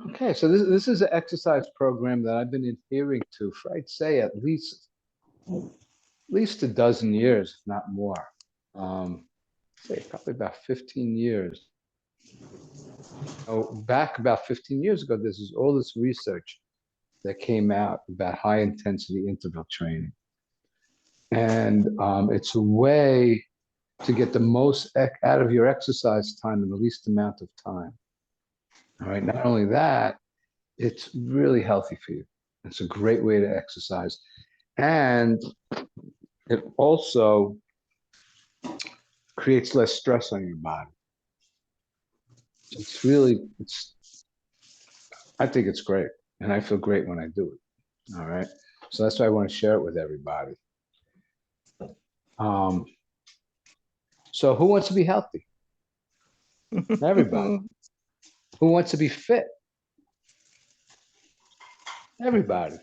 Okay, so this is an exercise program that I've been adhering to for, I'd say, at least a dozen years, if not more. Say probably about 15 years. Oh, back about 15 years ago, this is all this research that came out about high intensity interval training. And it's a way to get the most out of your exercise time in the least amount of time. All right. Not only that, it's really healthy for you. It's a great way to exercise. And it also creates less stress on your body. I think it's great. And I feel great when I do it. All right. So that's why I want to share it with everybody. So who wants to be healthy? Everybody. Who wants to be fit? Everybody.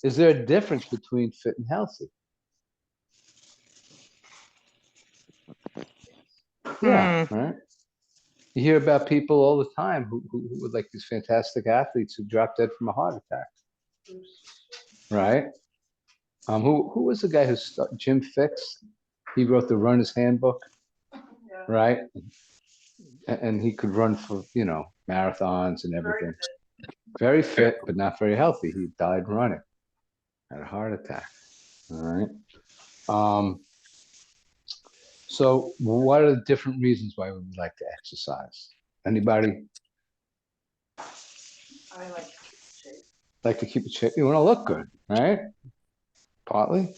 Is there a difference between fit and healthy? Yeah, right. You hear about people all the time who were like these fantastic athletes who dropped dead from a heart attack, right? Who was the guy Jim Fix? He wrote the Runner's Handbook, right? And he could run for marathons and everything. Very fit, but not very healthy. He died running, had a heart attack. All right. So what are the different reasons why we would like to exercise? Anybody? I like to keep in shape. Like to keep in shape. You want to look good, right? Partly.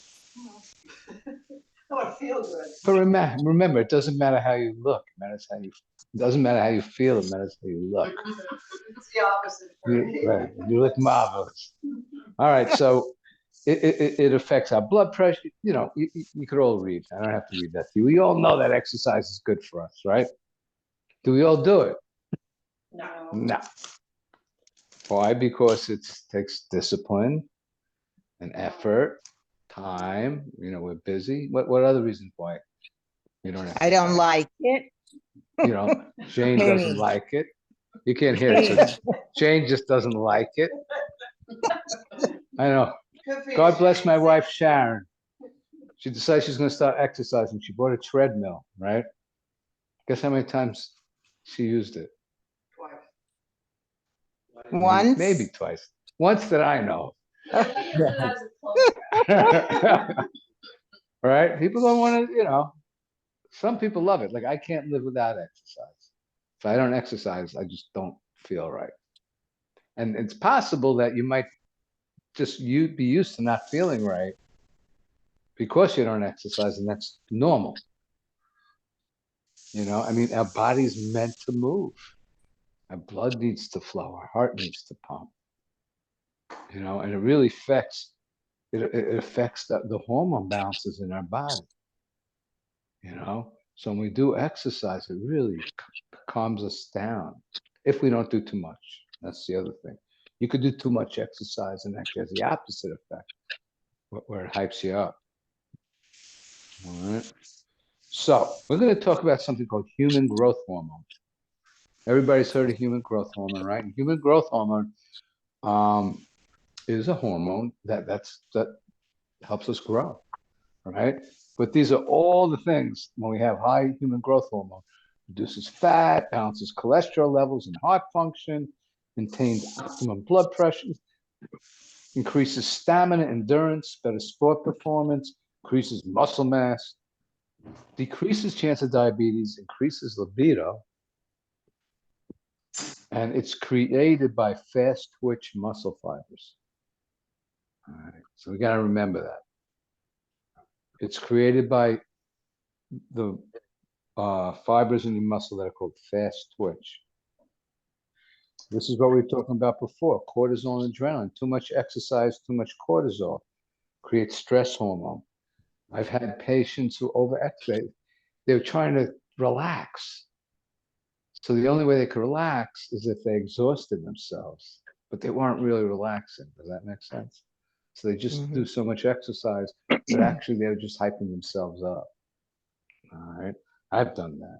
I want to feel good. But remember, it doesn't matter how you look. It matters how you. It doesn't matter how you feel. It matters how you look. It's the opposite for me. Right. You look marvelous. All right. So it affects our blood pressure. You could all read. I don't have to read that to you. We all know that exercise is good for us, right? Do we all do it? No. No. Why? Because it takes discipline and effort, time. We're busy. What other reasons why you don't have? I don't like it. Jane doesn't like it. You can't hear it. So Jane just doesn't like it. I know. God bless my wife, Sharon. She decided she's going to start exercising. She bought a treadmill, right? Guess how many times she used it? Once. Maybe twice. Once that I know. Right? People don't want to, some people love it. Like I can't live without exercise. If I don't exercise, I just don't feel right. And it's possible that you might just be used to not feeling right because you don't exercise, and that's normal. Our body's meant to move. Our blood needs to flow. Our heart needs to pump. And it really affects the hormone balances in our body. So when we do exercise, it really calms us down if we don't do too much. That's the other thing. You could do too much exercise and actually has the opposite effect, where it hypes you up. All right. So we're going to talk about something called human growth hormone. Everybody's heard of human growth hormone, right? And human growth hormone is a hormone that helps us grow, right? But these are all the things when we have high human growth hormone. Reduces fat, balances cholesterol levels and heart function, maintains optimum blood pressure, increases stamina, endurance, better sport performance, increases muscle mass, decreases chance of diabetes, increases libido, and it's created by fast twitch muscle fibers. All right, so we got to remember that. It's created by the fibers in the muscle that are called fast twitch. This is what we were talking about before, cortisol and adrenaline. Too much exercise, too much cortisol creates stress hormone. I've had patients who overexercise. They're trying to relax. So the only way they could relax is if they exhausted themselves, but they weren't really relaxing. Does that make sense? So they just do so much exercise that actually they're just hyping themselves up. All right. I've done that.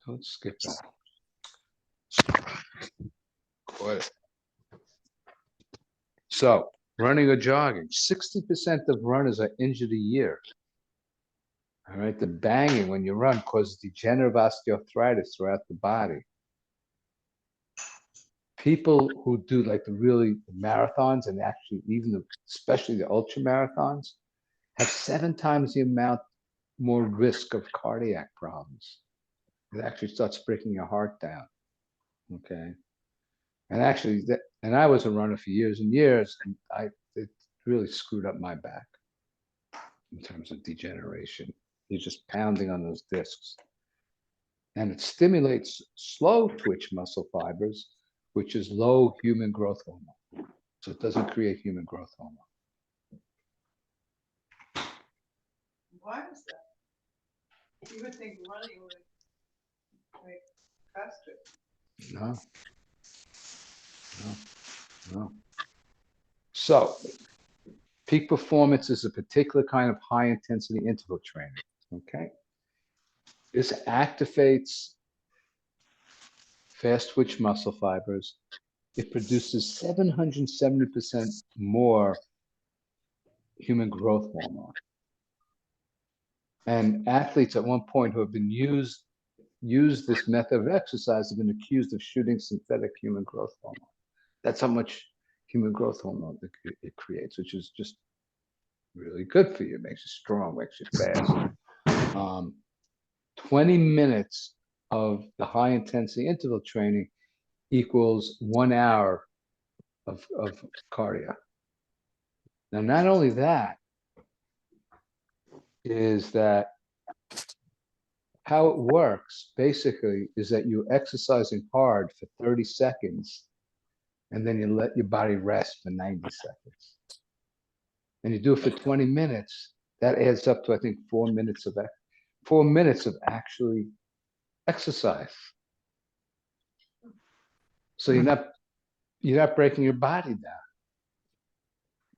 Let's skip that. Quit. So, running or jogging, 60% of runners are injured a year. All right, the banging when you run causes degenerative osteoarthritis throughout the body. People who do like the really marathons and actually especially the ultra marathons have 7 times the amount more risk of cardiac problems. It actually starts breaking your heart down. Okay. And actually and I was a runner for years and years, and it really screwed up my back in terms of degeneration. You're just pounding on those discs. And it stimulates slow twitch muscle fibers, which is low human growth hormone. So it doesn't create human growth hormone. Why is that? You would think running would make faster. No. So peak performance is a particular kind of high intensity interval training. Okay. This activates fast twitch muscle fibers. It produces 770% more human growth hormone. And athletes at one point who have been used this method of exercise have been accused of shooting synthetic human growth hormone. That's how much human growth hormone it creates, which is just really good for you. It makes you strong, makes you fast. 20 minutes of the high intensity interval training equals 1 hour of cardio. Now, not only that, is that how it works basically is that you're exercising hard for 30 seconds and then you let your body rest for 90 seconds. And you do it for 20 minutes, that adds up to, I think, 4 minutes of actually exercise. So you're not breaking your body down.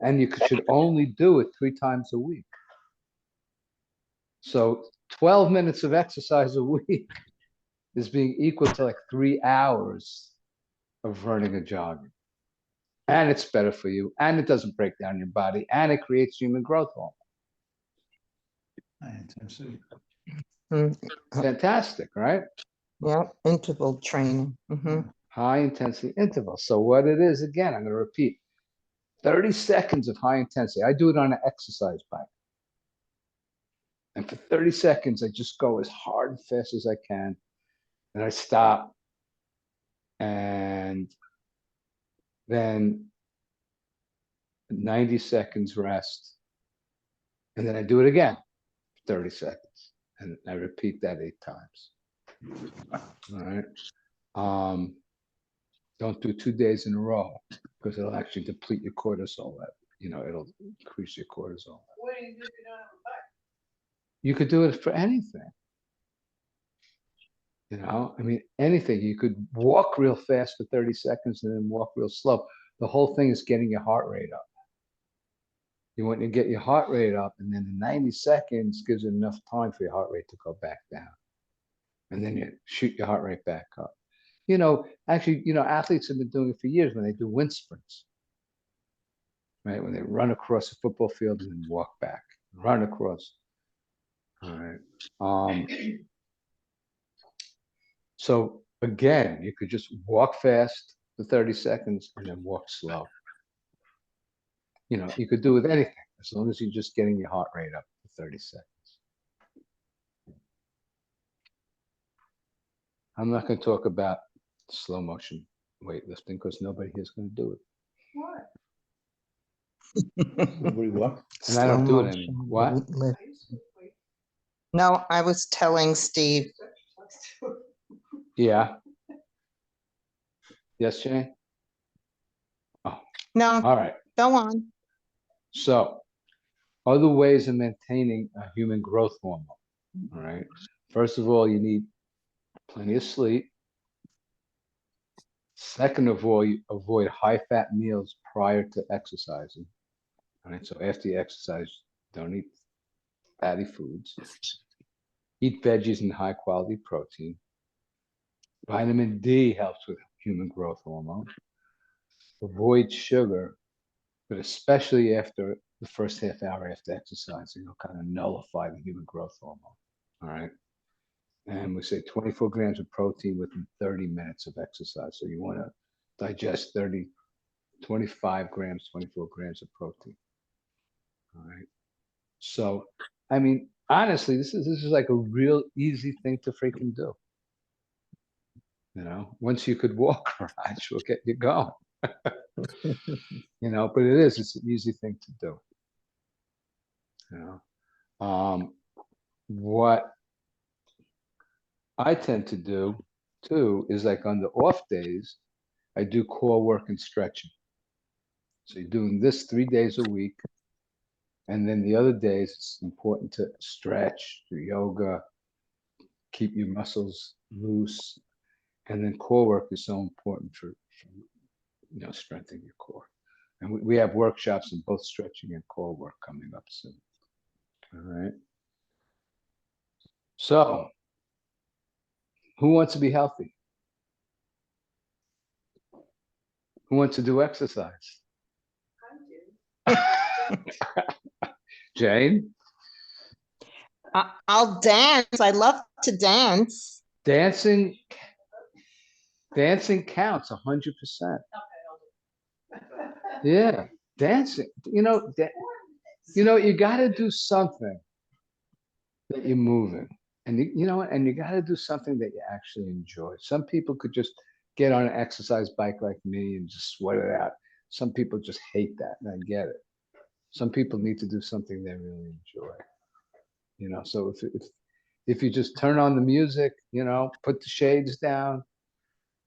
And you should only do it 3 times a week. So 12 minutes of exercise a week is being equal to like 3 hours of running or jogging. And it's better for you, and it doesn't break down your body, and it creates human growth hormone. Fantastic, right? Yeah, interval training. High intensity interval. So what it is, again, I'm going to repeat, 30 seconds of high intensity. I do it on an exercise bike. And for 30 seconds, I just go as hard and fast as I can. And I stop. And then 90 seconds rest. And then I do it again, 30 seconds. And I repeat that 8 times. All right. Don't do 2 days in a row because it'll actually deplete your cortisol. It'll increase your cortisol. What do you do if you don't have a bike? You could do it for anything. I mean, anything. You could walk real fast for 30 seconds and then walk real slow. The whole thing is getting your heart rate up. You want to get your heart rate up, and then the 90 seconds gives it enough time for your heart rate to go back down. And then you shoot your heart rate back up. Actually, athletes have been doing it for years when they do wind sprints. Right? When they run across a football field and then walk back. Run across. All right. So again, you could just walk fast for 30 seconds and then walk slow. You could do it with anything as long as you're just getting your heart rate up for 30 seconds. I'm not going to talk about slow motion weightlifting because nobody here is going to do it. What? Nobody what? And I don't do it Slow anymore. motion What? weightlifting. I used to wait No, I was telling Steve, for exercise too. Yeah. Yes, Jane? no, All right. go on. So, other ways of maintaining a human growth hormone. All right. First of all, you need plenty of sleep. Second of all, you avoid high-fat meals prior to exercising. All right. So after you exercise, don't eat fatty foods. Eat veggies and high-quality protein. Vitamin D helps with human growth hormone. Avoid sugar, but especially after the first half hour after exercising, it'll kind of nullify the human growth hormone. All right. And we say 24 grams of protein within 30 minutes of exercise. So you want to digest 25 grams, 24 grams of protein. All right. So, I mean, honestly, this is like a real easy thing to freaking do. You know, once you could walk, Raj, we'll get you going. You know, but it's an easy thing to do. You know, what I tend to do too is like on the off days, I do core work and stretching. So you're doing this 3 days a week. And then the other days, it's important to stretch, do yoga, keep your muscles loose. And then core work is so important for strengthening your core. And we have workshops in both stretching and core work coming up soon. All right. So, who wants to be healthy? Who wants to do exercise? Jane? I'll dance. I love to dance. Dancing counts 100%. Yeah, dancing. You got to do something that you're moving, and you got to do something that you actually enjoy. Some people could just get on an exercise bike like me and just sweat it out. Some people just hate that, and I get it. Some people need to do something they really enjoy. So if you just turn on the music, put the shades down,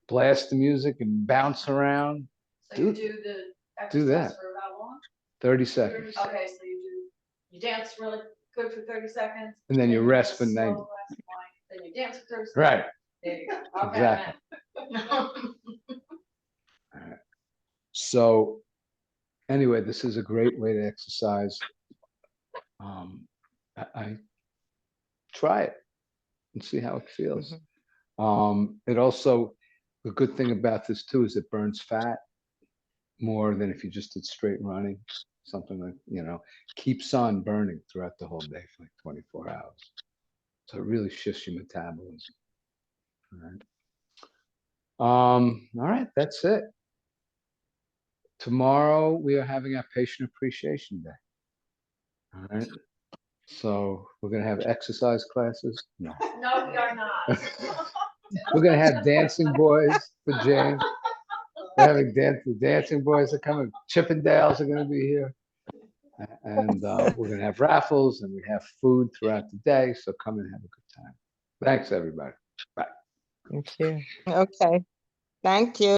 blast the music and bounce around. So you do the do that. exercise for how long? 30 seconds. Okay, so you dance really good for 30 seconds. And then you rest for slow 90. last line, then you dance for 30 seconds. Right. There you go. Okay, Exactly. All right. So anyway, this is a great way to exercise. I try it and see how it feels. It also, the good thing about this too is it burns fat more than if you just did straight running. Something like, keeps on burning throughout the whole day for like 24 hours. So it really shifts your metabolism. All right, that's it. Tomorrow we are having our Patient Appreciation Day. All right. So we're gonna have exercise classes. No. No, we are not. We're gonna have dancing boys for Jane. We're having the dancing boys are coming. Chippendales are gonna be here. And we're gonna have raffles and we have food throughout the day. So come and have a good time. Thanks, everybody. Bye. Thank you. Okay. Thank you.